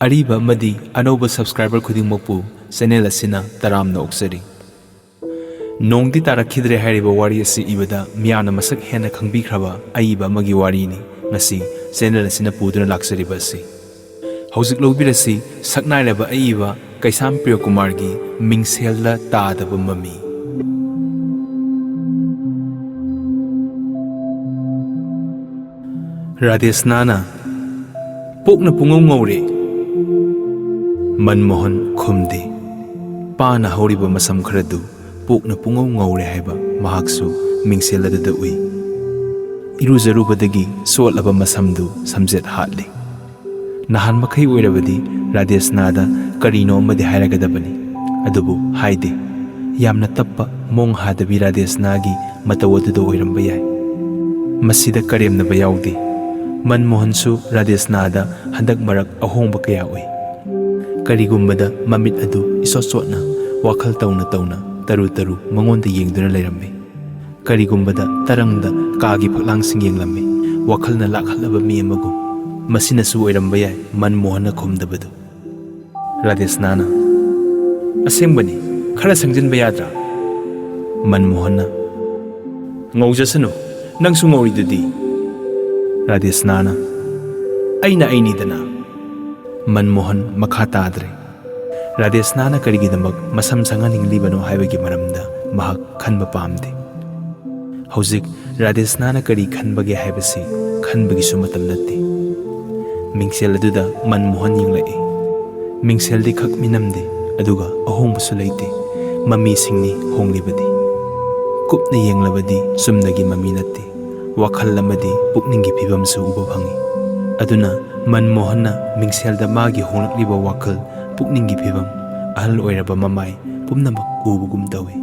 ꯑꯔꯤꯕ ꯑꯃꯗꯤ ꯑꯅꯧꯕ ꯁꯕꯁꯀ꯭ꯔꯥꯏꯕꯔ ꯈꯨꯗꯤꯡꯃꯛꯄꯨ ꯆꯦꯅꯦꯜ ꯑꯁꯤꯅ ꯇꯔꯥꯝꯅ ꯑꯣꯛꯆꯔꯤ꯫ ꯅꯣꯡꯗꯤ ꯇꯥꯔꯛꯈꯤꯗ꯭ꯔꯦ ꯍꯥꯏꯔꯤꯕ ꯋꯥꯔꯤ ꯑꯁꯤ ꯏꯕꯗ ꯃꯤꯌꯥꯝꯅ ꯃꯁꯛ ꯍꯦꯟꯅ ꯈꯪꯕꯤꯈ꯭ꯔꯕ ꯑꯏꯕ ꯑꯃꯒꯤ ꯋꯥꯔꯤꯅꯤ ꯉꯁꯤ ꯆꯦꯅꯦꯜ ꯑꯁꯤꯅ ꯄꯨꯗꯨꯅ ꯂꯥꯛꯆꯔꯤꯕ ꯑꯁꯤ꯫ ꯍꯧꯖꯤꯛ ꯂꯧꯕꯤꯔꯁꯤ ꯁꯛꯅꯥꯏꯔꯕ ꯑꯏꯕ ꯀꯩꯁꯥꯝ ꯄ꯭ꯔꯤꯌꯀꯨꯃꯥꯔꯒꯤ ꯃꯤꯡꯁꯦꯜꯗ ꯇꯥꯗꯕ ꯃꯃꯤ꯫ ꯔꯥꯙꯦꯁꯅꯥꯅ ꯄꯣꯛꯅ ꯄꯨꯡꯉꯧ ꯉꯧꯔꯦ꯫ ꯃꯟꯃꯣꯍꯟ ꯈꯨꯝꯗꯦ꯫ ꯄꯥꯅ ꯍꯧꯔꯤꯕ ꯃꯁꯝ ꯈꯔꯗꯨ ꯄꯣꯛꯅ ꯄꯨꯡꯉꯧ ꯉꯧꯔꯦ ꯍꯥꯏꯕ ꯃꯍꯥꯛꯁꯨ ꯃꯤꯡꯁꯦꯜ ꯑꯗꯨꯗ ꯎꯏ꯫ ꯏꯔꯨꯖꯔꯨꯕꯗꯒꯤ ꯆꯣꯠꯂꯕ ꯃꯁꯝꯗꯨ ꯁꯝꯖꯦꯠ ꯍꯥꯠꯂꯤ꯫ ꯅꯍꯥꯟ ꯃꯈꯩ ꯑꯣꯏꯔꯕꯗꯤ ꯔꯥꯙꯦꯁꯅꯥꯗ ꯀꯔꯤꯅꯣ ꯑꯃꯗꯤ ꯍꯥꯏꯔꯒꯗꯕꯅꯤ, ꯑꯗꯨꯕꯨ ꯍꯥꯏꯗꯦ꯫ ꯌꯥꯝꯅ ꯇꯞꯄ ꯃꯣꯡ ꯍꯥꯗꯕꯤ ꯔꯥꯙꯦꯁꯅꯥꯒꯤ ꯃꯇꯧ ꯑꯗꯨꯗ ꯑꯣꯏꯔꯝꯕ ꯌꯥꯏ꯫ ꯃꯁꯤꯗ ꯀꯔꯦꯝꯅꯕ ꯌꯥꯎꯗꯦ꯫ ꯃꯟꯃꯣꯍꯟꯁꯨ ꯔꯥꯙꯦꯁꯅꯥꯗ ꯍꯟꯗꯛ ꯃꯔꯛ ꯑꯍꯣꯡꯕ ꯀꯌꯥ ꯎꯏ꯫ ꯀꯔꯤꯒꯨꯝꯕꯗ ꯃꯃꯤꯠ ꯑꯗꯨ ꯏꯆꯣꯠ ꯆꯣꯠꯅ ꯋꯥꯈꯜ ꯇꯧꯅ ꯇꯧꯅ ꯇꯔꯨ ꯇꯔꯨ ꯃꯉꯣꯟꯗ ꯌꯦꯡꯗꯨꯅ ꯂꯩꯔꯝꯃꯤ꯫ ꯀꯔꯤꯒꯨꯝꯕꯗ ꯇꯔꯪꯗ ꯀꯥꯒꯤ ꯐꯛꯂꯥꯡꯁꯤꯡ ꯌꯦꯡꯂꯝꯃꯤ, ꯋꯥꯈꯜꯅ ꯂꯥꯛꯍꯜꯂꯕ ꯃꯤ ꯑꯃꯒꯨꯝ꯫ ꯃꯁꯤꯅꯁꯨ ꯑꯣꯏꯔꯝꯕ ꯌꯥꯏ ꯃꯟꯃꯣꯍꯟꯅ ꯈꯨꯝꯗꯕꯗꯨ꯫ ꯔꯥꯙꯦꯁꯅꯥꯅ ꯑꯁꯦꯡꯕꯅꯤ, ꯈꯔ ꯁꯪꯖꯤꯟꯕ ꯌꯥꯗ꯭ꯔꯥ? ꯃꯟꯃꯣꯍꯟꯅ ꯉꯧꯖꯁꯅꯨ, ꯅꯪꯁꯨ ꯉꯧꯔꯤꯗꯨꯗꯤ꯫ ꯔꯥꯙꯦꯁꯅꯥꯅ ꯑꯩꯅ ꯑꯩꯅꯤꯗꯅ꯫ ꯃꯟꯃꯣꯍꯟ ꯃꯈꯥ ꯇꯥꯗ꯭ꯔꯦ꯫ ꯔꯥꯙꯦꯁꯅꯥꯅ ꯀꯔꯤꯒꯤꯗꯃꯛ ꯃꯁꯝ ꯁꯪꯍꯟꯅꯤꯡꯂꯤꯕꯅꯣ ꯍꯥꯏꯕꯒꯤ ꯃꯔꯝꯗ ꯃꯍꯥꯛ ꯈꯟꯕ ꯄꯥꯝꯗꯦ꯫ ꯍꯧꯖꯤꯛ ꯔꯥꯙꯦꯁꯅꯥꯅ ꯀꯔꯤ ꯈꯟꯕꯒꯦ ꯍꯥꯏꯕꯁꯤ ꯈꯟꯕꯒꯤꯁꯨ ꯃꯇꯝ ꯅꯠꯇꯦ꯫ ꯃꯤꯡꯁꯦꯜ ꯑꯗꯨꯗ ꯃꯟꯃꯣꯍꯟ ꯌꯦꯡꯂꯛꯏ꯫ ꯃꯤꯡꯁꯦꯜꯗꯤ ꯈꯛ ꯃꯤꯅꯝꯗꯦ, ꯑꯗꯨꯒ ꯑꯍꯣꯡꯕꯁꯨ ꯂꯩꯇꯦ꯫ ꯃꯃꯤꯁꯤꯡꯅꯤ ꯍꯣꯡꯂꯤꯕꯗꯤ꯫ ꯀꯨꯞꯅ ꯌꯦꯡꯂꯕꯗꯤ ꯆꯨꯝꯅꯒꯤ ꯃꯃꯤ ꯅꯠꯇꯦ, ꯋꯥꯈꯜ ꯑꯃꯗꯤ ꯄꯨꯛꯅꯤꯡꯒꯤ ꯐꯤꯕꯝꯁꯨ ꯎꯕ ꯐꯪꯏ꯫ ꯑꯗꯨꯅ ꯃꯟꯃꯣꯍꯟꯅ ꯃꯤꯡꯁꯦꯜꯗ ꯃꯥꯒꯤ ꯍꯣꯡꯂꯛꯂꯤꯕ ꯋꯥꯈꯜ, ꯄꯨꯛꯅꯤꯡꯒꯤ ꯐꯤꯕꯝ, ꯑꯍꯜ ꯑꯣꯏꯔꯕ ꯃꯃꯥꯏ ꯄꯨꯝꯅꯃꯛ ꯎꯕꯒꯨꯝ ꯇꯧꯏ꯫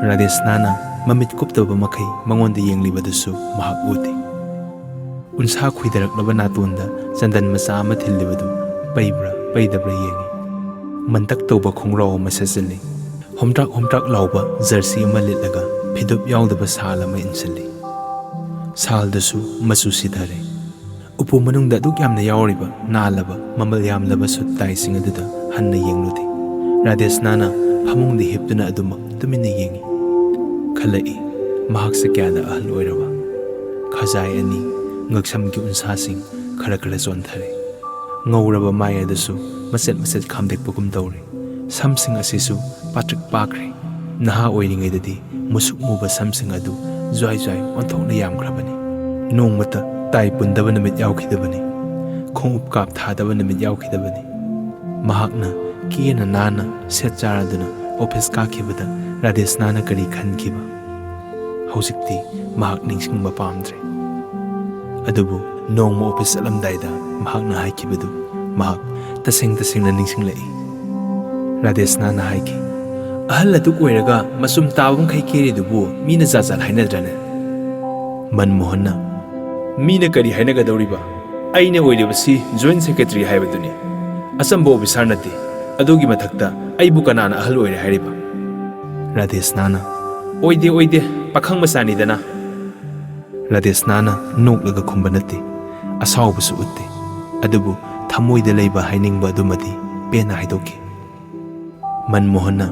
ꯔꯥꯙꯦꯁꯅꯥꯅ ꯃꯃꯤꯠ ꯀꯨꯞꯇꯕ ꯃꯈꯩ ꯃꯉꯣꯟꯗ ꯌꯦꯡꯂꯤꯕꯗꯨꯁꯨ ꯃꯍꯥꯛ ꯎꯗꯦ꯫ ꯎꯟꯁꯥ ꯈꯨꯏꯗꯔꯛꯂꯕ ꯅꯥꯇꯣꯟꯗ ꯆꯟꯗꯟ ꯃꯆꯥ ꯑꯃ ꯊꯤꯜꯂꯤꯕꯗꯨ ꯄꯩꯕ꯭ꯔꯥ ꯄꯩꯗꯕ꯭ꯔꯥ ꯌꯦꯡꯏ꯫ ꯃꯟꯇꯛ ꯇꯧꯕ ꯈꯣꯡꯒ꯭ꯔꯥꯎ ꯑꯃ ꯁꯦꯠꯆꯤꯜꯂꯤ꯫ ꯍꯣꯝꯗ꯭ꯔꯥꯛ ꯍꯣꯝꯗ꯭ꯔꯥꯛ ꯂꯥꯎꯕ ꯖꯔꯁꯤ ꯑꯃ ꯂꯤꯠꯂꯒ ꯐꯤꯗꯨꯞ ꯌꯥꯎꯗꯕ ꯁꯥꯜ ꯑꯃ ꯏꯟꯁꯤꯜꯂꯤ꯫ ꯁꯥꯜꯗꯨꯁꯨ ꯃꯆꯨ ꯁꯤꯊꯔꯦ꯫ ꯎꯄꯨ ꯃꯅꯨꯡꯗ ꯑꯗꯨꯛ ꯌꯥꯝꯅ ꯌꯥꯎꯔꯤꯕ ꯅꯥꯜꯂꯕ ꯃꯃꯜ ꯌꯥꯝꯂꯕ ꯁꯨꯠ ꯇꯥꯏꯁꯤꯡ ꯑꯗꯨꯗ ꯍꯟꯅ ꯌꯦꯡꯂꯨꯗꯦ꯫ ꯔꯥꯙꯦꯁꯅꯥꯅ ꯐꯃꯨꯡꯗ ꯍꯤꯞꯇꯨꯅ ꯑꯗꯨꯃꯛ ꯇꯨꯃꯤꯟꯅ ꯌꯦꯡꯏ꯫ ꯈꯜꯂꯛꯏ, ꯃꯍꯥꯛꯁꯦ ꯀꯌꯥꯗ ꯑꯍꯜ ꯑꯣꯏꯔꯕ꯫ ꯈꯖꯥꯏ ꯑꯅꯤ, ꯉꯛꯁꯝꯒꯤ ꯎꯟꯁꯥꯁꯤꯡ ꯈꯔ ꯈꯔ ꯆꯣꯟꯊꯔꯦ꯫ ꯉꯧꯔꯕ ꯃꯥꯏ ꯑꯗꯨꯁꯨ ꯃꯆꯦꯠ ꯃꯆꯦꯠ ꯈꯥꯝꯗꯦꯛꯄꯒꯨꯝ ꯇꯧꯔꯦ꯫ ꯁꯝꯁꯤꯡ ꯑꯁꯤꯁꯨ ꯄꯥꯇ꯭ꯔꯤꯛ ꯄꯥꯈ꯭ꯔꯦ꯫ ꯅꯍꯥ ꯑꯣꯏꯔꯤꯉꯩꯗꯗꯤ ꯃꯨꯁꯨꯛ ꯃꯨꯕ ꯁꯝꯁꯤꯡ ꯑꯗꯨ ꯖ꯭ꯋꯥꯏ ꯖ꯭ꯋꯥꯏ ꯑꯣꯟꯊꯣꯛꯅ ꯌꯥꯝꯈ꯭ꯔꯕꯅꯤ꯫ ꯅꯣꯡꯃꯇ ꯇꯥꯏ ꯄꯨꯟꯗꯕ ꯅꯨꯃꯤꯠ ꯌꯥꯎꯈꯤꯗꯕꯅꯤ꯫ ꯈꯣꯡꯎꯞ ꯀꯥꯞ ꯊꯥꯗꯕ ꯅꯨꯃꯤꯠ ꯌꯥꯎꯈꯤꯗꯕꯅꯤ꯫ ꯃꯍꯥꯛꯅ ꯀꯦꯅ ꯅꯥꯟꯅ ꯁꯦꯠ ꯆꯥꯔꯗꯨꯅ ꯑꯣꯐꯤꯁ ꯀꯥꯈꯤꯕꯗ ꯔꯥꯙꯦꯁꯅꯥꯅ ꯀꯔꯤ ꯈꯟꯈꯤꯕ? ꯍꯧꯖꯤꯛꯇꯤ ꯃꯍꯥꯛ ꯅꯤꯡꯁꯤꯡꯕ ꯄꯥꯝꯗ꯭ꯔꯦ꯫ ꯑꯗꯨꯕꯨ ꯅꯣꯡꯃ ꯑꯣꯐꯤꯁ ꯆꯠꯂꯝꯗꯥꯏꯗ ꯃꯍꯥꯛꯅ ꯍꯥꯏꯈꯤꯕꯗꯨ ꯃꯍꯥꯛ ꯇꯁꯦꯡ ꯇꯁꯦꯡꯅ ꯅꯤꯡꯁꯤꯡꯂꯛꯏ꯫ ꯔꯥꯙꯦꯁꯅꯥꯅ ꯍꯥꯏꯈꯤ, ꯑꯍꯜ ꯑꯗꯨꯛ ꯑꯣꯏꯔꯒ ꯃꯆꯨꯝ ꯇꯥꯕ ꯃꯈꯩ ꯀꯦꯔꯤꯗꯨꯕꯨ ꯃꯤꯅ ꯖꯥꯠ ꯖꯥꯠ ꯍꯥꯏꯅꯗ꯭ꯔꯅꯦ? ꯃꯟꯃꯣꯍꯟꯅ ꯃꯤꯅ ꯀꯔꯤ ꯍꯥꯏꯅꯒꯗꯧꯔꯤꯕ? ꯑꯩꯅ ꯑꯣꯏꯔꯤꯕꯁꯤ ꯖꯣꯏꯟꯠ ꯁꯦꯀ꯭ꯔꯦꯇꯔꯤ ꯍꯥꯏꯕꯗꯨꯅꯤ꯫ ꯑꯆꯝꯕ ꯑꯣꯐꯤꯁꯥꯔ ꯅꯠꯇꯦ꯫ ꯑꯗꯨꯒꯤ ꯃꯊꯛꯇ ꯑꯩꯕꯨ ꯀꯅꯥꯅ ꯑꯍꯜ ꯑꯣꯏꯔꯦ ꯍꯥꯏꯔꯤꯕ? ꯔꯥꯙꯦꯁꯅꯥꯅ ꯑꯣꯏꯗꯦ ꯑꯣꯏꯗꯦ, ꯄꯥꯈꯪ ꯃꯆꯥꯅꯤꯗꯅ꯫ ꯔꯥꯙꯦꯁꯅꯥꯅ ꯅꯣꯛꯂꯒ ꯈꯨꯝꯕ ꯅꯠꯇꯦ, ꯑꯁꯥꯎꯕꯁꯨ ꯎꯠꯇꯦ, ꯑꯗꯨꯕꯨ ꯊꯃꯣꯏꯗ ꯂꯩꯕ ꯍꯥꯏꯅꯤꯡꯕ ꯑꯗꯨꯃꯗꯤ ꯄꯦꯟꯅ ꯍꯥꯏꯗꯣꯛꯈꯤ꯫ ꯃꯟꯃꯣꯍꯟꯅ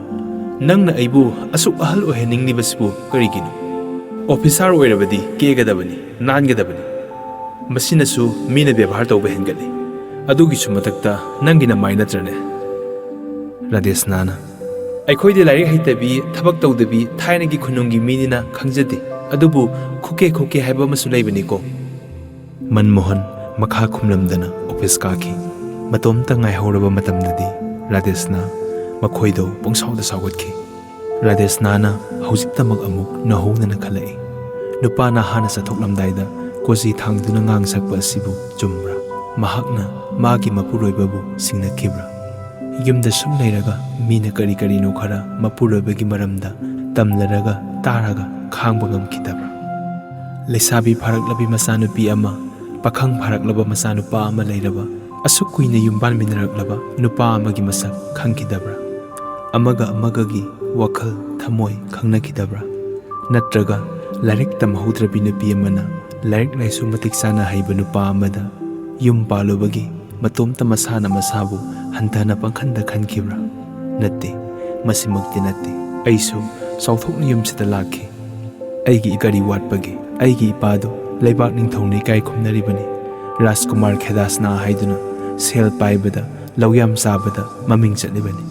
ꯅꯪꯅ ꯑꯩꯕꯨ ꯑꯁꯨꯛ ꯑꯍꯜ ꯑꯣꯏꯍꯟꯅꯤꯡꯂꯤꯕꯁꯤꯕꯨ ꯀꯔꯤꯒꯤꯅꯣ? ꯑꯣꯐꯤꯁꯥꯔ ꯑꯣꯏꯔꯕꯗꯤ ꯀꯦꯒꯗꯕꯅꯤ, ꯅꯥꯟꯒꯗꯕꯅꯤ꯫ ꯃꯁꯤꯅꯁꯨ ꯃꯤꯅ ꯕꯦꯚꯥꯔ ꯇꯧꯕ ꯍꯦꯟꯒꯠꯂꯤ꯫ ꯑꯗꯨꯒꯤꯁꯨ ꯃꯊꯛꯇ ꯅꯪꯒꯤ ꯅꯃꯥꯏ ꯅꯠꯇ꯭ꯔꯅꯦ? ꯔꯥꯙꯦꯁꯅꯥꯅ ꯑꯩꯈꯣꯏꯗꯤ ꯂꯥꯏꯔꯤꯛ ꯍꯩꯇꯕꯤ, ꯊꯕꯛ ꯇꯧꯗꯕꯤ ꯊꯥꯏꯅꯒꯤ ꯈꯨꯟꯅꯨꯡꯒꯤ ꯃꯤꯅꯤꯅ ꯈꯪꯖꯗꯦ, ꯑꯗꯨꯕꯨ ꯈꯨꯀꯦ ꯈꯨꯀꯦ ꯍꯥꯏꯕ ꯑꯃꯁꯨ ꯂꯩꯕꯅꯤꯀꯣ꯫ ꯃꯟꯃꯣꯍꯟ ꯃꯈꯥ ꯈꯨꯝꯂꯝꯗꯅ ꯑꯣꯐꯤꯁ ꯀꯥꯈꯤ꯫ ꯃꯇꯣꯝꯇ ꯉꯥꯏꯍꯧꯔꯕ ꯃꯇꯝꯗꯗꯤ ꯔꯥꯙꯦꯁꯅꯥ ꯃꯈꯣꯏꯗꯣ ꯄꯪꯁꯥꯎꯗ ꯁꯥꯎꯒꯠꯈꯤ꯫ ꯔꯥꯙꯦꯁꯅꯥꯅ ꯍꯧꯖꯤꯛꯇꯃꯛ ꯑꯃꯨꯛ ꯅꯧꯍꯧꯅꯅ ꯈꯜꯂꯛꯏ, ꯅꯨꯄꯥ ꯅꯍꯥꯅ ꯆꯠꯊꯣꯛꯂꯝꯗꯥꯏꯗ ꯀꯣꯖꯤ ꯊꯥꯡꯗꯨꯅ ꯉꯥꯡ ꯁꯛꯄ ꯑꯁꯤꯕꯨ ꯆꯨꯝꯕ꯭ꯔꯥ? ꯃꯍꯥꯛꯅ ꯃꯥꯒꯤ ꯃꯄꯨꯔꯣꯏꯕꯕꯨ ꯁꯤꯡꯅꯈꯤꯕ꯭ꯔꯥ? ꯌꯨꯝꯗ ꯁꯨꯝ ꯂꯩꯔꯒ ꯃꯤꯅ ꯀꯔꯤ ꯀꯔꯤꯅꯣ ꯈꯔ ꯃꯄꯨꯔꯣꯏꯕꯒꯤ ꯃꯔꯝꯗ ꯇꯝꯂꯔꯒ ꯇꯥꯔꯒ ꯈꯥꯡꯕ ꯉꯝꯈꯤꯗꯕ꯭ꯔꯥ? ꯂꯩꯁꯥꯕꯤ ꯐꯥꯔꯛꯂꯕꯤ ꯃꯆꯥꯅꯨꯄꯤ ꯑꯃ, ꯄꯥꯈꯪ ꯐꯥꯔꯛꯂꯕ ꯃꯆꯥꯅꯨꯄꯥ ꯑꯃ ꯂꯩꯔꯕ, ꯑꯁꯨꯛ ꯀꯨꯏꯅ ꯌꯨꯝꯕꯥꯟꯃꯤꯟꯅꯔꯛꯂꯕ ꯅꯨꯄꯥ ꯑꯃꯒꯤ ꯃꯁꯛ ꯈꯪꯈꯤꯗꯕ꯭ꯔꯥ? ꯑꯃꯒ ꯑꯃꯒꯒꯤ ꯋꯥꯈꯜ ꯊꯃꯣꯏ ꯈꯪꯅꯈꯤꯗꯕ꯭ꯔꯥ? ꯅꯠꯇ꯭ꯔꯒ ꯂꯥꯏꯔꯤꯛ ꯇꯝꯍꯧꯗ꯭ꯔꯕꯤ ꯅꯨꯄꯤ ꯑꯃꯅ ꯂꯥꯏꯔꯤꯛ ꯂꯥꯏꯁꯨ ꯃꯇꯤꯛ ꯆꯥꯅ ꯍꯩꯕ ꯅꯨꯄꯥ ꯑꯃꯗ ꯌꯨꯝ ꯄꯥꯜꯂꯨꯕꯒꯤ ꯃꯇꯣꯝꯇ ꯃꯁꯥꯅ ꯃꯁꯥꯕꯨ ꯍꯟꯊꯅ ꯄꯪꯈꯟꯗ ꯈꯟꯈꯤꯕ꯭ꯔꯥ? ꯅꯠꯇꯦ, ꯃꯁꯤꯃꯛꯇꯤ ꯅꯠꯇꯦ꯫ ꯑꯩꯁꯨ ꯆꯥꯎꯊꯣꯛꯅ ꯌꯨꯝꯁꯤꯗ ꯂꯥꯛꯈꯤ꯫ ꯑꯩꯒꯤ ꯀꯔꯤ ꯋꯥꯠꯄꯒꯦ? ꯑꯩꯒꯤ ꯏꯄꯥꯗꯨ ꯂꯩꯕꯥꯛ ꯅꯤꯡꯊꯧꯅ ꯏꯀꯥꯏ ꯈꯨꯝꯅꯔꯤꯕꯅꯤ꯫ ꯔꯥꯖꯀꯨꯃꯥꯔ ꯈꯦꯗꯥꯁꯅꯥ ꯍꯥꯏꯗꯨꯅ ꯁꯦꯜ ꯄꯥꯏꯕꯗ, ꯂꯧꯌꯥꯝ ꯆꯥꯕꯗ ꯃꯃꯤꯡ ꯆꯠꯂꯤꯕꯅꯤ꯫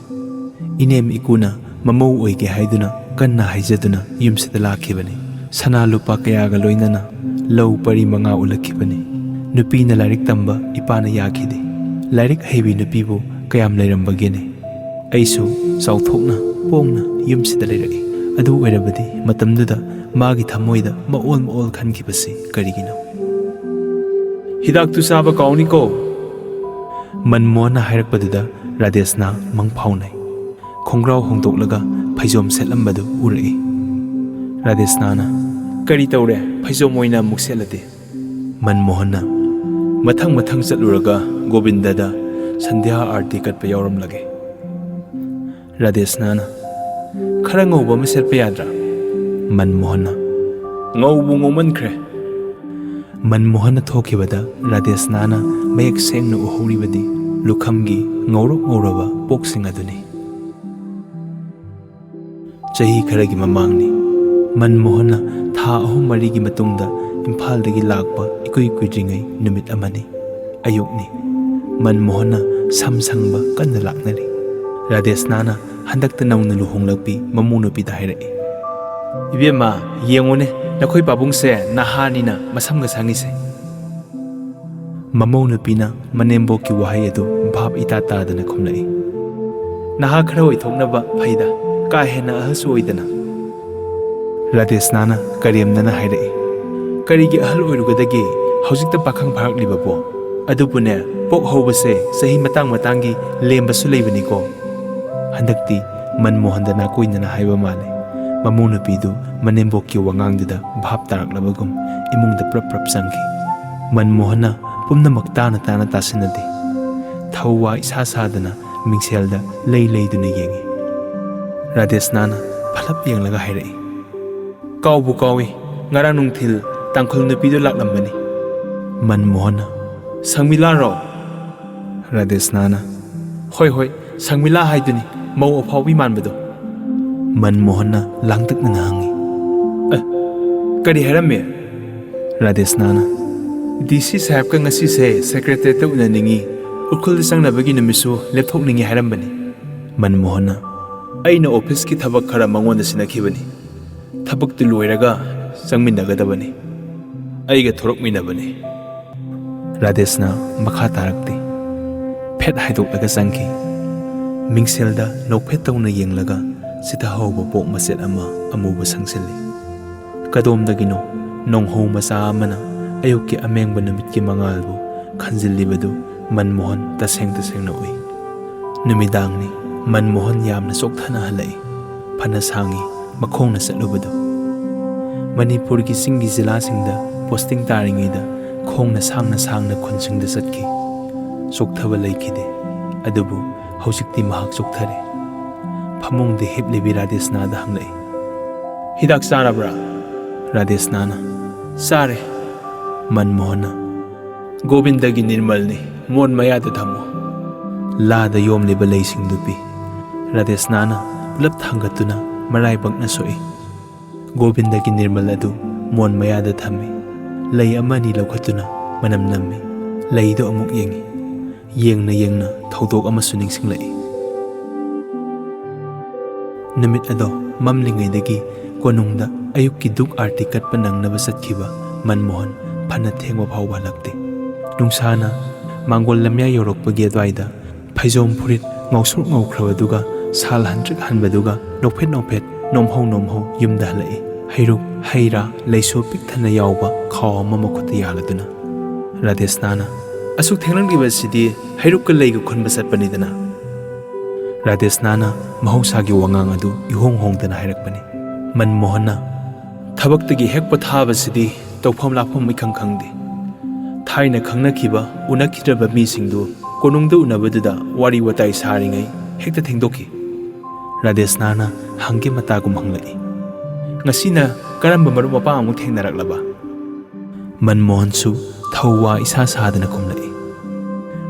ꯏꯅꯦꯝ ꯏꯀꯨꯅ ꯃꯃꯧ ꯑꯣꯏꯒꯦ ꯍꯥꯏꯗꯨꯅ ꯀꯟꯅ ꯍꯥꯏꯖꯗꯨꯅ ꯌꯨꯝꯁꯤꯗ ꯂꯥꯛꯈꯤꯕꯅꯤ꯫ ꯁꯅꯥ ꯂꯨꯄꯥ ꯀꯌꯥꯒ ꯂꯣꯏꯅꯅ ꯂꯧ ꯄꯔꯤ 5 ꯎꯠꯂꯛꯈꯤꯕꯅꯤ꯫ ꯅꯨꯄꯤꯅ ꯂꯥꯏꯔꯤꯛ ꯇꯝꯕ ꯏꯄꯥꯅ ꯌꯥꯈꯤꯗꯦ꯫ ꯂꯥꯏꯔꯤꯛ ꯍꯩꯕꯤ ꯅꯨꯄꯤꯕꯨ ꯀꯌꯥꯝ ꯂꯩꯔꯝꯕꯒꯦꯅꯦ? ꯑꯩꯁꯨ ꯆꯥꯎꯊꯣꯛꯅ ꯄꯣꯡꯅ ꯌꯨꯝꯁꯤꯗ ꯂꯩꯔꯛꯏ꯫ ꯑꯗꯨ ꯑꯣꯏꯔꯕꯗꯤ ꯃꯇꯝꯗꯨꯗ ꯃꯥꯒꯤ ꯊꯃꯣꯏꯗ ꯃꯑꯣꯜ ꯈꯟꯈꯤꯕꯁꯤ ꯀꯔꯤꯒꯤꯅꯣ? "ꯍꯤꯗꯥꯛꯇꯨ ꯆꯥꯕ ꯀꯥꯎꯅꯤꯀꯣ", ꯃꯟꯃꯣꯍꯟꯅ ꯍꯥꯏꯔꯛꯄꯗꯨꯗ ꯔꯥꯙꯦꯁꯅꯥ ꯃꯪꯐꯥꯎꯅꯩ꯫ ꯈꯣꯡꯒ꯭ꯔꯥꯎ ꯍꯣꯡꯗꯣꯛꯂꯒ ꯐꯩꯖꯣꯝ ꯁꯦꯠꯂꯝꯕꯗꯨ ꯎꯔꯛꯏ꯫ ꯔꯥꯙꯦꯁꯅꯥꯅ "ꯀꯔꯤ ꯇꯧꯔꯦ ꯐꯩꯖꯣꯝ ꯑꯣꯏꯅ ꯑꯃꯨꯛ ꯁꯦꯠꯂꯗꯤ?" ꯃꯟꯃꯣꯍꯟꯅ "ꯃꯊꯪ ꯆꯠꯂꯨꯔꯒ ꯒꯣꯕꯤꯟꯗꯗ ꯁꯟꯙ꯭ꯌꯥ ꯑꯥꯔꯇꯤ ꯀꯠꯄ ꯌꯥꯎꯔꯝꯂꯒꯦ." ꯔꯥꯙꯦꯁꯅꯥꯅ "ꯈꯔ ꯉꯧꯕ ꯑꯃ ꯁꯦꯠꯄ ꯌꯥꯗ꯭ꯔꯥ?" ꯃꯟꯃꯣꯍꯟꯅ "ꯉꯧꯕꯨ ꯉꯧꯃꯟꯈ꯭ꯔꯦ." ꯃꯟꯃꯣꯍꯟꯅ ꯊꯣꯛꯈꯤꯕꯗ ꯔꯥꯙꯦꯁꯅꯥꯅ ꯃꯌꯦꯛ ꯁꯦꯡꯅ ꯎꯍꯧꯔꯤꯕꯗꯤ ꯂꯨꯈꯝꯒꯤ ꯉꯧꯔꯣꯛ-ꯉꯧꯔꯕ ꯄꯣꯛꯁꯤꯡ ꯑꯗꯨꯅꯤ꯫ ꯆꯍꯤ ꯈꯔꯒꯤ ꯃꯃꯥꯡꯅꯤ꯫ ꯃꯟꯃꯣꯍꯟꯅ ꯊꯥ 3-4ꯒꯤ ꯃꯇꯨꯡꯗ ꯏꯝꯐꯥꯜꯗꯒꯤ ꯂꯥꯛꯄ ꯏꯀꯨꯏ ꯀꯨꯏꯗ꯭ꯔꯤꯉꯩ ꯅꯨꯃꯤꯠ ꯑꯃꯅꯤ꯫ ꯑꯌꯨꯛꯅꯤ꯫ ꯃꯟꯃꯣꯍꯟꯅ ꯁꯝ ꯁꯪꯕ ꯀꯟꯅ ꯂꯥꯛꯅꯔꯤ꯫ ꯔꯥꯙꯦꯁꯅꯥꯅ ꯍꯟꯗꯛꯇ ꯅꯧꯅ ꯂꯨꯍꯣꯡꯂꯛꯄꯤ ꯃꯃꯧ ꯅꯨꯄꯤꯗ ꯍꯥꯏꯔꯛꯏ꯫ "ꯏꯕꯦꯝꯃ, ꯌꯦꯡꯉꯨꯅꯦ ꯅꯈꯣꯏ ꯄꯥꯕꯨꯡꯁꯦ ꯅꯍꯥꯅꯤꯅ ꯃꯁꯝꯒ ꯁꯪꯉꯤꯁꯦ." ꯃꯃꯧ ꯅꯨꯄꯤꯅ ꯃꯅꯦꯝꯕꯣꯛꯀꯤ ꯋꯥꯍꯩ ꯑꯗꯨ ꯚꯥꯞ ꯏꯇꯥ ꯇꯥꯗꯅ ꯈꯨꯝꯂꯛꯏ꯫ "ꯅꯍꯥ ꯈꯔ ꯑꯣꯏꯊꯣꯛꯅꯕ ꯐꯩꯗ, ꯀꯥ ꯍꯦꯟꯅ ꯑꯍꯜꯁꯨ ꯑꯣꯏꯗꯅ." ꯔꯥꯙꯦꯁꯅꯥꯅ ꯀꯔꯦꯝꯅꯅ ꯍꯥꯏꯔꯛꯏ꯫ "ꯀꯔꯤꯒꯤ ꯑꯍꯜ ꯑꯣꯏꯔꯨꯒꯗꯒꯦ? ꯍꯧꯖꯤꯛꯇ ꯄꯥꯈꯪ ꯐꯥꯔꯛꯂꯤꯕꯕꯣ? ꯑꯗꯨꯕꯨꯅꯦ, ꯄꯣꯛ ꯍꯧꯕꯁꯦ ꯆꯍꯤ ꯃꯇꯥꯡꯒꯤ ꯂꯦꯝꯕꯁꯨ ꯂꯩꯕꯅꯤꯀꯣ." ꯍꯟꯗꯛꯇꯤ ꯃꯟꯃꯣꯍꯟꯗ ꯅꯥꯀꯣꯏꯅꯅ ꯍꯥꯏꯕ ꯃꯥꯜꯂꯦ꯫ ꯃꯃꯧ ꯅꯨꯄꯤꯗꯨ ꯃꯅꯦꯝꯕꯣꯛꯀꯤ ꯋꯥꯉꯥꯡꯗꯨꯗ ꯚꯥꯞ ꯇꯥꯔꯛꯂꯕꯒꯨꯝ ꯏꯃꯨꯡꯗ ꯄ꯭ꯔꯞ ꯆꯪꯈꯤ꯫ ꯃꯟꯃꯣꯍꯟꯅ ꯄꯨꯝꯅꯃꯛ ꯇꯥꯅ ꯇꯥꯁꯤꯟꯅꯗꯦ꯫ ꯊꯧꯋꯥ ꯏꯁꯥ ꯁꯥꯗꯅ ꯃꯤꯡꯁꯦꯜꯗ ꯂꯩꯗꯨꯅ ꯌꯦꯡꯏ꯫ ꯔꯥꯙꯦꯁꯅꯥꯅ ꯐꯂꯞ ꯌꯦꯡꯂꯒ ꯍꯥꯏꯔꯛꯏ꯫ "ꯀꯥꯎꯕꯨ ꯀꯥꯎꯏ, ꯉꯔꯥꯡ ꯅꯨꯡꯊꯤꯜ ꯇꯥꯡꯈꯨꯜ ꯅꯨꯄꯤꯗꯨ ꯂꯥꯛꯂꯝꯕꯅꯤ." ꯃꯟꯃꯣꯍꯟꯅ "ꯁꯪꯃꯤꯂꯥꯔꯣ?" ꯔꯥꯙꯦꯁꯅꯥꯅ ꯍꯣꯏ, ꯁꯪꯃꯤꯂꯥ ꯍꯥꯏꯗꯨꯅꯤ, ꯃꯧ ꯑꯐꯥꯎꯕꯤ ꯃꯥꯟꯕꯗꯣ." ꯃꯟꯃꯣꯍꯟꯅ ꯂꯥꯡꯇꯛꯅꯅ ꯍꯪꯏ꯫ "ꯀꯔꯤ ꯍꯥꯏꯔꯝꯃꯤ?" ꯔꯥꯙꯦꯁꯅꯥꯅ "ꯗꯤ.ꯁꯤ. ꯁꯥꯍꯦꯕꯀ ꯉꯁꯤꯁꯦ ꯁꯦꯀ꯭ꯔꯦꯇꯔꯤꯌꯦꯠꯇ ꯎꯅꯅꯤꯡꯏ, ꯎꯈ꯭ꯔꯨꯜꯗ ꯆꯪꯅꯕꯒꯤ ꯅꯨꯃꯤꯠꯁꯨ ꯂꯦꯞꯊꯣꯛꯅꯤꯡꯏ ꯍꯥꯏꯔꯝꯕꯅꯤ." ꯃꯟꯃꯣꯍꯟꯅ "ꯑꯩꯅ ꯑꯣꯐꯤꯁꯀꯤ ꯊꯕꯛ ꯈꯔ ꯃꯉꯣꯟꯗ ꯁꯤꯟꯅꯈꯤꯕꯅꯤ꯫ ꯊꯕꯛꯇꯨ ꯂꯣꯏꯔꯒ ꯆꯪꯃꯤꯟꯅꯒꯗꯕꯅꯤ, ꯑꯩꯒ ꯊꯣꯔꯛꯃꯤꯟꯅꯕꯅꯤ." ꯔꯥꯙꯦꯁꯅꯥ ꯃꯈꯥ ꯇꯥꯔꯛꯇꯦ꯫ ꯐꯦꯠ ꯍꯥꯏꯗꯣꯛꯂꯒ ꯆꯪꯈꯤ꯫ ꯃꯤꯡꯁꯦꯜꯗ ꯅꯣꯛꯐꯦꯠ ꯇꯧꯅ ꯌꯦꯡꯂꯒ ꯆꯤꯊꯍꯧꯕ ꯄꯣꯛ ꯃꯆꯦꯠ ꯑꯃ ꯑꯃꯨꯕ ꯁꯪꯁꯤꯜꯂꯤ꯫ ꯀꯗꯣꯝꯗꯒꯤꯅꯣ ꯅꯣꯡꯍꯧ ꯃꯆꯥ ꯑꯃꯅ ꯑꯌꯨꯛꯀꯤ ꯑꯃꯦꯡꯕ ꯅꯨꯃꯤꯠꯀꯤ ꯃꯉꯥꯜꯕꯨ ꯈꯟꯖꯤꯜꯂꯤꯕꯗꯨ ꯃꯟꯃꯣꯍꯟ ꯇꯁꯦꯡꯅ ꯎꯏ꯫ ꯅꯨꯃꯤꯗꯥꯡꯅꯤ꯫ ꯃꯟꯃꯣꯍꯟ ꯌꯥꯝꯅ ꯆꯣꯛꯊꯅ ꯍꯜꯂꯛꯏ꯫ ꯐꯅ ꯁꯥꯡꯏ ꯃꯈꯣꯡꯅ ꯆꯠꯂꯨꯕꯗꯨ꯫ ꯃꯅꯤꯄꯨꯔꯒꯤ ꯆꯤꯡꯒꯤ ꯖꯤꯂꯥꯁꯤꯡꯗ ꯄꯣꯁꯇꯤꯡ ꯇꯥꯔꯤꯉꯩꯗ ꯈꯣꯡꯅ ꯁꯥꯡꯅ ꯈꯨꯟꯁꯤꯡꯗ ꯆꯠꯈꯤ꯫ ꯆꯣꯛꯊꯕ ꯂꯩꯈꯤꯗꯦ꯫ ꯑꯗꯨꯕꯨ ꯍꯧꯖꯤꯛꯇꯤ ꯃꯍꯥꯛ ꯆꯣꯛꯊꯔꯦ꯫ ꯐꯃꯨꯡꯗ ꯍꯤꯞꯂꯤꯕꯤ ꯔꯥꯙꯦꯁꯅꯥꯗ ꯍꯪꯂꯛꯏ꯫ "ꯍꯤꯗꯥꯛ ꯆꯥꯔꯕ꯭ꯔꯥ?" ꯔꯥꯙꯦꯁꯅꯥꯅ "ꯆꯥꯔꯦ." ꯃꯟꯃꯣꯍꯟꯅ "ꯒꯣꯕꯤꯟꯗꯒꯤ ꯅꯤꯔꯃꯜꯅꯤ, ꯃꯣꯟ ꯃꯌꯥꯗ ꯊꯝꯃꯨ." ꯂꯥꯗ ꯌꯣꯝꯂꯤꯕ ꯂꯩꯁꯤꯡꯗꯨ ꯄꯤ꯫ ꯔꯥꯙꯦꯁꯅꯥꯅ ꯄꯨꯂꯞ ꯊꯥꯡꯒꯠꯇꯨꯅ ꯃꯔꯥꯏꯕꯛꯅ ꯁꯣꯛꯏ꯫ ꯒꯣꯕꯤꯟꯗꯒꯤ ꯅꯤꯔꯃꯜ ꯑꯗꯨ ꯃꯣꯟ ꯃꯌꯥꯗ ꯊꯝꯃꯤ꯫ ꯂꯩ ꯑꯃꯅꯤ ꯂꯧꯈꯠꯇꯨꯅ ꯃꯅꯝ ꯅꯝꯃꯤ꯫ ꯂꯩꯗꯨ ꯑꯃꯨꯛ ꯌꯦꯡꯏ꯫ ꯌꯦꯡꯅ ꯊꯧꯗꯣꯛ ꯑꯃꯁꯨ ꯅꯤꯡꯁꯤꯡꯂꯛꯏ꯫ ꯅꯨꯃꯤꯠ ꯑꯗꯣ ꯃꯝꯂꯤꯉꯩꯗꯒꯤ ꯀꯣꯅꯨꯡꯗ ꯑꯌꯨꯛꯀꯤ ꯗꯨꯛ ꯑꯥꯔꯇꯤ ꯀꯠꯄ ꯅꯪꯅꯕ ꯆꯠꯈꯤꯕ ꯃꯟꯃꯣꯍꯟ ꯐꯅ ꯊꯦꯡꯕ ꯐꯥꯎꯕ ꯍꯜꯂꯛꯇꯦ꯫ ꯅꯨꯡꯁꯥꯅ ꯃꯥꯡꯒꯣꯜ ꯂꯝꯌꯥꯏ ꯌꯧꯔꯛꯄꯒꯤ ꯑꯗꯨꯋꯥꯏꯗ ꯐꯩꯖꯣꯝ ꯐꯨꯔꯤꯠ ꯉꯧꯁ꯭ꯔꯣꯛ ꯉꯧꯈ꯭ꯔꯕꯗꯨꯒ ꯁꯥꯜ ꯍꯟꯇ꯭ꯔꯤꯛ ꯍꯟꯕꯗꯨꯒ ꯅꯣꯛꯐꯦꯠ ꯅꯣꯝꯍꯧ ꯌꯨꯝꯗ ꯍꯜꯂꯛꯏ꯫ ꯍꯩꯔꯨꯛ, ꯍꯩ-ꯔꯥ, ꯂꯩꯁꯨ ꯄꯤꯛ ꯊꯟꯅ ꯌꯥꯎꯕ ꯈꯥꯎ ꯑꯃ ꯃꯈꯨꯠꯇ ꯌꯥꯜꯂꯗꯨꯅ꯫ ꯔꯥꯙꯦꯁꯅꯥꯅ "ꯑꯁꯨꯛ ꯊꯦꯡꯂꯛꯂꯤꯕꯁꯤꯗꯤ ꯍꯩꯔꯨꯛꯀ ꯂꯩꯒ ꯈꯨꯟꯕ ꯆꯠꯄꯅꯤꯗꯅ." ꯔꯥꯙꯦꯁꯅꯥꯅ ꯃꯍꯧꯁꯥꯒꯤ ꯋꯥꯉꯥꯡ ꯑꯗꯨ ꯏꯍꯣꯡ ꯍꯣꯡꯗꯅ ꯍꯥꯏꯔꯛꯄꯅꯤ꯫ ꯃꯟꯃꯣꯍꯟꯅ "ꯊꯕꯛꯇꯒꯤ ꯍꯦꯛ ꯄꯣꯊꯥꯕꯁꯤꯗꯤ ꯇꯧꯐꯝ ꯂꯥꯛꯐꯝ ꯏꯈꯪ ꯈꯪꯗꯦ꯫ ꯊꯥꯏꯅ ꯈꯪꯅꯈꯤꯕ ꯎꯅꯈꯤꯗ꯭ꯔꯕ ꯃꯤꯁꯤꯡꯗꯨ ꯀꯣꯅꯨꯡꯗ ꯎꯅꯕꯗꯨꯗ ꯋꯥꯔꯤ ꯋꯥꯇꯥꯏ ꯁꯥꯔꯤꯉꯩ ꯍꯦꯛꯇ ꯊꯦꯡꯗꯣꯛꯈꯤ." ꯔꯥꯙꯦꯁꯅꯥꯅ ꯍꯪꯒꯦ ꯃꯇꯥꯒꯨꯝ ꯍꯪꯂꯛꯏ꯫ "ꯉꯁꯤꯅ ꯀꯔꯝꯕ ꯃꯔꯨꯞ ꯃꯄꯥꯡ ꯑꯃꯨꯛ ꯊꯦꯡꯅꯔꯛꯂꯕ?" ꯃꯟꯃꯣꯍꯟꯁꯨ ꯊꯧꯋꯥ ꯏꯁꯥ ꯁꯥꯗꯅ ꯈꯨꯝꯂꯛꯏ꯫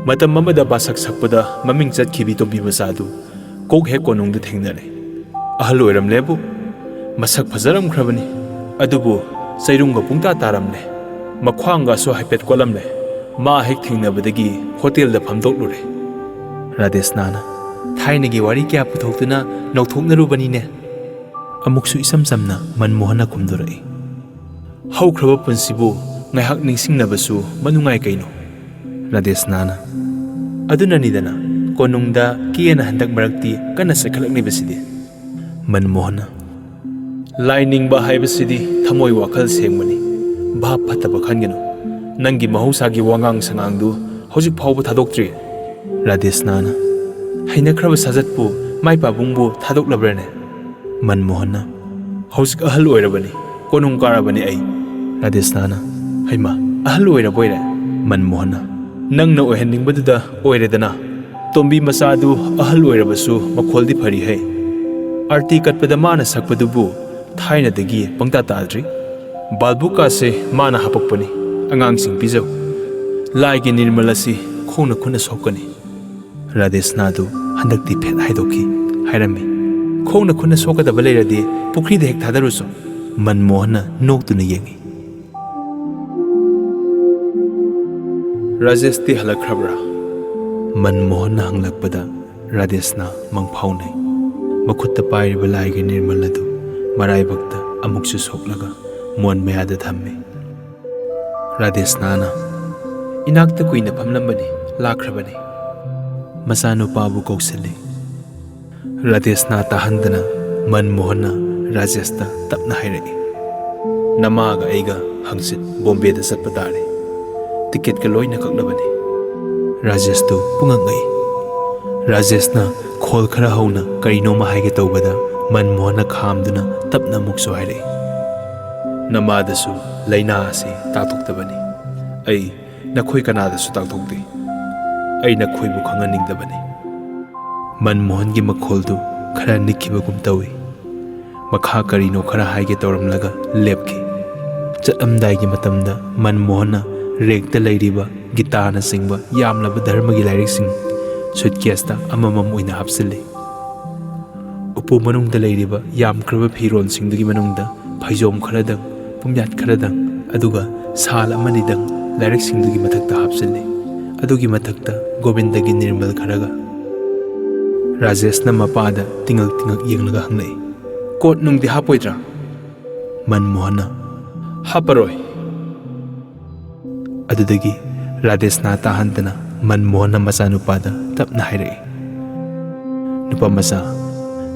Matam amada basak sakpada maming chatkhibi tombi masadu kok he konungdu thengnare. Ahal oiramlebu masak fajaramkhrabani adubu sairunga pungta taramle makhwanga so haipet kolamle ma hek thingnabadagi hotel da famdoklure. Radesh Nana thainagi wari kya puthoktuna nauthoknarubani ne. Amuksu isam samna Manmohana kumdurai. Haukraba punsibu ngaihak ningsingnabasu manungai kaino. Radesh Nana adunanidana konungda kiyana handak marakti kana sakhalaknibasidi. Manmohana Lining haibasidi thamoi wakhal sengmani bhap phataba khangenu nangi mahusagi wangang sanangdu hojik phawbu thadoktri. Radesh Nana hainakraba sajatpu mai pabungbu thadoklabrane. Manmohana hojik ahal oirabani konung karabani ai. Radesh Nana haima ahal oiraboire. Manmohana nangna oihaningbaduda oiredana tombi masadu ahal oirabasu makholdi phari hai. Arti katpada mana sakpadubu thainadagi pangta tadri. Balbuka se mana hapakpani angangsing pijau laigi nirmalasi khongna khuna sokani. Radesh Nadu handakti phet haidoki hairami khongna khuna sokadaba leiradi pukri de hek thadaruso. Manmohana noktuna yengi. Rajesh ti halakhrabra. Manmohana hanglakpada Radeshna mangphaunai makhutta pairiba laigi nirmaladu maraibakta amuksu soklaga mon mayada thammi. Radesh Nana inakta kuina phamlambani lakhrabani masanupabu koksali. Radesh Na tahandana Manmohana Rajeshta tapna hairai. Namaga aiga hangsit Bombay da satpa tare. Ticket ka loina kaklabani. Rajesh tu pungangai. Rajesh na khol khara hauna karino ma haige tawbada Manmohana khamduna tapna mukso hairai. Namadasu laina ase taktoktabani. Ai nakhoi kanadasu taktokde. Ai nakhoi bu khanganingdabani. Manmohan gi makholdu khara nikhibagum tawi. Makha karino khara haige tawramlaga lepki. Chatamdai gi matamda Manmohana rekta lairiba gitana singba yamlaba dharma gi lairik sing suitcase amamam oina hapsili. Upu manungda lairiba yamkraba phiron singdugi manungda phaijom kharadang pumyat kharadang aduga sal amanidang lairik singdugi mathakta hapsili. Adugi mathakta Gobindagi nirmal kharaga. Rajesh na mapada tingak yenglaga hangnai. Kot nungdi hapoidra. Manmohana haparoi. Adudagi Radesh Na tahandana Manmohana masanupada tapna hairai. Nupa masa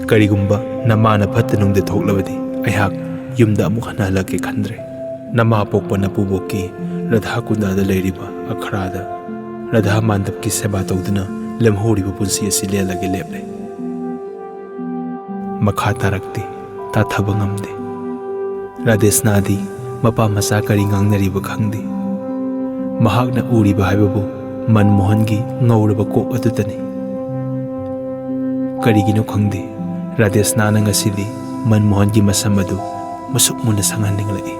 karigumba namana phatanungda thoklabadi aihak yumda amuk hanalake khandre. Nama pokpa napuboki Radha Kundada leiriba akhrada Radha Mandapki seba tawduna lemhoriba punsi asi lelage leple. Makha tarakti tathaba ngamde. Radesh Nadi mapa masa kari ngangnariba khangde. Mahakna uriba haibabu Manmohangi ngauraba kok adutani. Karigino khangde Radesh Nana ngasidi Manmohangi masam adu masuk muna sanganinglai.